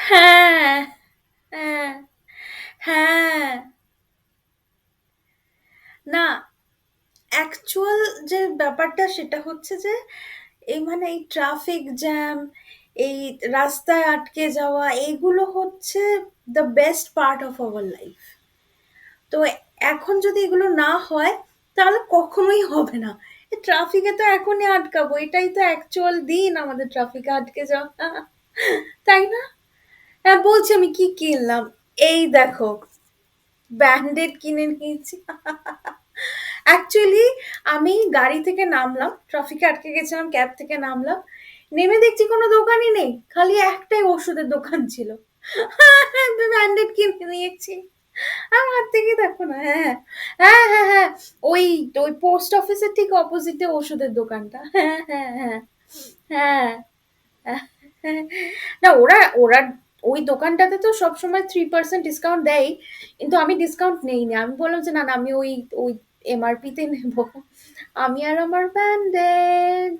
হ্যাঁ, হ্যাঁ, হ্যাঁ। না, অ্যাকচুয়াল যে ব্যাপারটা সেটা হচ্ছে যে এই মানে এই ট্রাফিক জ্যাম, এই রাস্তায় আটকে যাওয়া, এগুলো হচ্ছে the best part of our life. তো এখন যদি এগুলো না হয় তাহলে কখনোই হবে না। ট্রাফিকে তো এখনই আটকাবো, এটাই তো অ্যাকচুয়াল দিন আমাদের ট্রাফিকে আটকে যাওয়া, তাই না? হ্যাঁ, বলছি আমি কি কিনলাম। এই দেখো, ব্যান্ডেড কিনে নিয়েছি। অ্যাকচুয়ালি আমি গাড়ি থেকে নামলাম, ট্রাফিকে আটকে গেছিলাম, ক্যাব থেকে নামলাম, নেমে দেখছি কোনো দোকানই নেই, খালি একটাই ওষুধের দোকান ছিল। ব্যান্ডেড কিনে নিয়েছি। আমার থেকে দেখো না, হ্যাঁ, হ্যাঁ, হ্যাঁ, হ্যাঁ, ওই ওই পোস্ট অফিসের ঠিক অপোজিটে ওষুধের দোকানটা। হ্যাঁ, হ্যাঁ, হ্যাঁ, হ্যাঁ। না, ওরা ওরা ওই দোকানটাতে তো সবসময় 3% ডিসকাউন্ট দেয়, কিন্তু আমি ডিসকাউন্ট নেইনি। আমি বললাম যে না না, আমি ওই ওই এমআরপি তে নেব। আমি আর আমার ব্যান্ডেড।